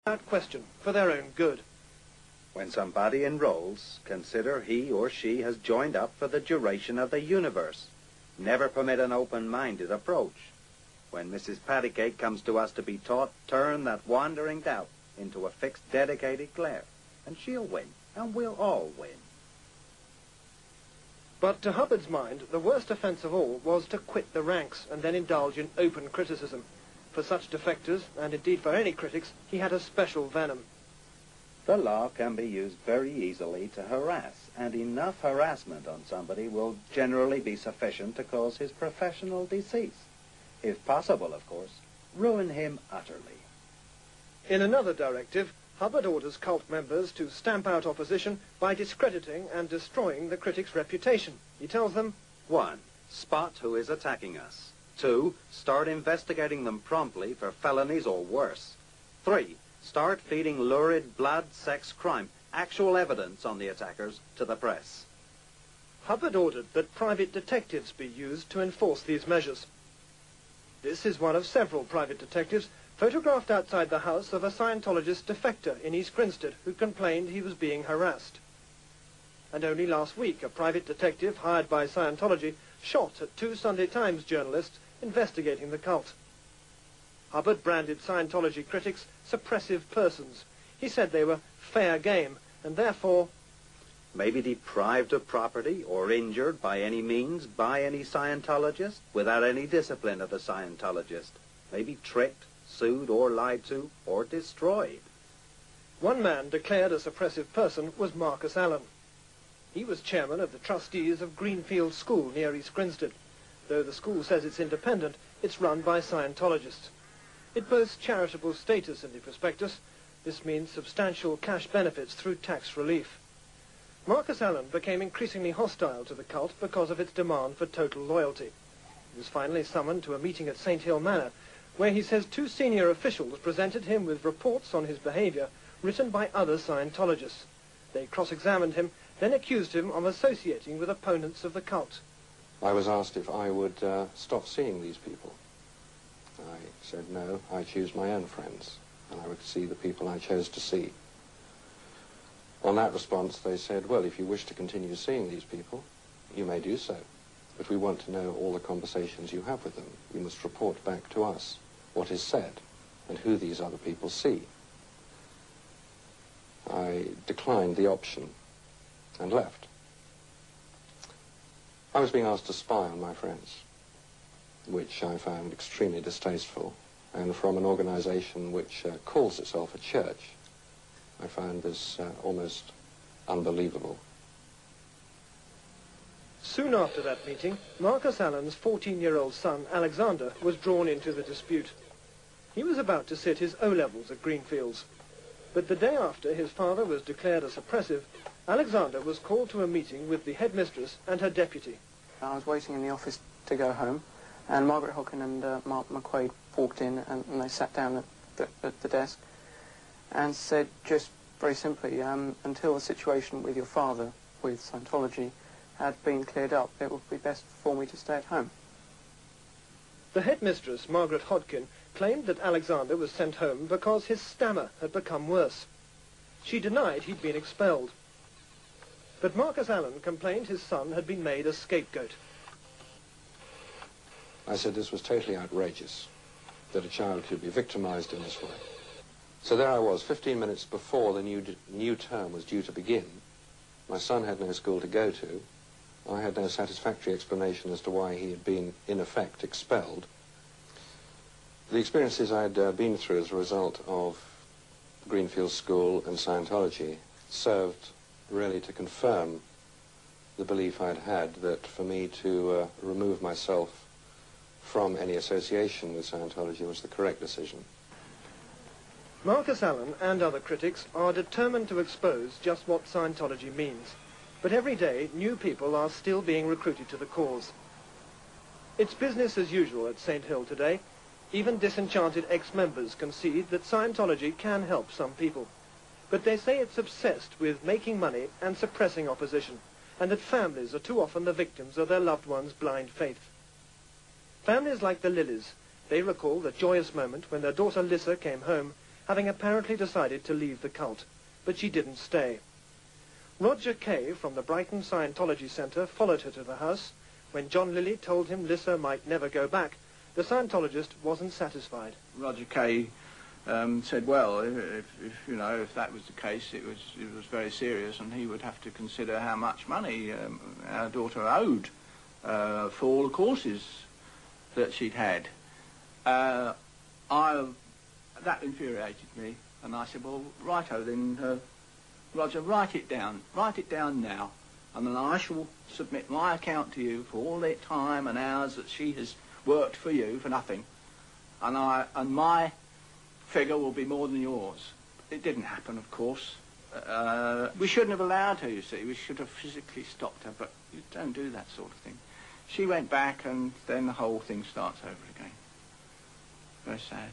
without question, for their own good. When somebody enrolls, consider he or she has joined up for the duration of the universe. Never permit an open-minded approach. When Mrs. Pattycake comes to us to be taught, turn that wandering doubt into a fixed, dedicated glare, and she'll win, and we'll all win. But to Hubbard's mind, the worst offence of all was to quit the ranks and then indulge in open criticism. For such defectors, and indeed for any critics, he had a special venom. The law can be used very easily to harass, and enough harassment on somebody will generally be sufficient to cause his professional decease. If possible, of course, ruin him utterly. In another directive, Hubbard orders cult members to stamp out opposition by discrediting and destroying the critic's reputation. He tells them, 1. Spot who is attacking us. 2. Start investigating them promptly for felonies or worse. 3. Start feeding lurid blood, sex, crime, actual evidence on the attackers, to the press. Hubbard ordered that private detectives be used to enforce these measures. This is one of several private detectives photographed outside the house of a Scientologist defector in East Grinstead who complained he was being harassed. And only last week, a private detective hired by Scientology shot at 2 Sunday Times journalists investigating the cult. Hubbard branded Scientology critics suppressive persons. He said they were fair game, and therefore Maybe deprived of property or injured by any means by any Scientologist without any discipline of the Scientologist. Maybe tricked, sued or lied to or destroyed. One man declared a suppressive person was Marcus Allen. He was chairman of the trustees of Greenfield School near East Grinstead. Though the school says it's independent, it's run by Scientologists. It boasts charitable status in the prospectus. This means substantial cash benefits through tax relief. Marcus Allen became increasingly hostile to the cult because of its demand for total loyalty. He was finally summoned to a meeting at St. Hill Manor, where he says 2 senior officials presented him with reports on his behavior written by other Scientologists. They cross-examined him, then accused him of associating with opponents of the cult. I was asked if I would stop seeing these people. I said no, I choose my own friends, and I would see the people I chose to see. On that response, they said, well, if you wish to continue seeing these people, you may do so. But we want to know all the conversations you have with them. You must report back to us what is said and who these other people see. I declined the option and left. I was being asked to spy on my friends, which I found extremely distasteful, and from an organization which calls itself a church. I found this almost unbelievable. Soon after that meeting, Marcus Allen's 14-year-old son, Alexander, was drawn into the dispute. He was about to sit his O-levels at Greenfields. But the day after his father was declared a suppressive, Alexander was called to a meeting with the headmistress and her deputy. I was waiting in the office to go home, and Margaret Hodkin and Mark McQuaid walked in, and they sat down at the desk and said just very simply, until the situation with your father, with Scientology, had been cleared up, it would be best for me to stay at home. The headmistress, Margaret Hodkin, claimed that Alexander was sent home because his stammer had become worse. She denied he'd been expelled. But Marcus Allen complained his son had been made a scapegoat. I said this was totally outrageous, that a child could be victimized in this way. So there I was, 15 minutes before the new term was due to begin. My son had no school to go to. I had no satisfactory explanation as to why he had been, in effect, expelled. The experiences I'd been through as a result of Greenfield School and Scientology served really to confirm the belief I'd had that for me to remove myself from any association with Scientology was the correct decision. Marcus Allen and other critics are determined to expose just what Scientology means. But every day, new people are still being recruited to the cause. It's business as usual at St. Hill today. Even disenchanted ex-members concede that Scientology can help some people. But they say it's obsessed with making money and suppressing opposition, and that families are too often the victims of their loved ones' blind faith. Families like the Lillys, they recall the joyous moment when their daughter Lissa came home having apparently decided to leave the cult, but she didn't stay. Roger Kay from the Brighton Scientology Centre followed her to the house. When John Lilly told him Lissa might never go back, the Scientologist wasn't satisfied. Roger Kay said, well, if that was the case, it was very serious, and he would have to consider how much money our daughter owed for all the courses that she'd had. That infuriated me, and I said, well, righto then, Roger, write it down now, and then I shall submit my account to you for all the time and hours that she has worked for you for nothing, and my figure will be more than yours. It didn't happen, of course. We shouldn't have allowed her, you see. We should have physically stopped her, but you don't do that sort of thing. She went back, and then the whole thing starts over again. Very sad.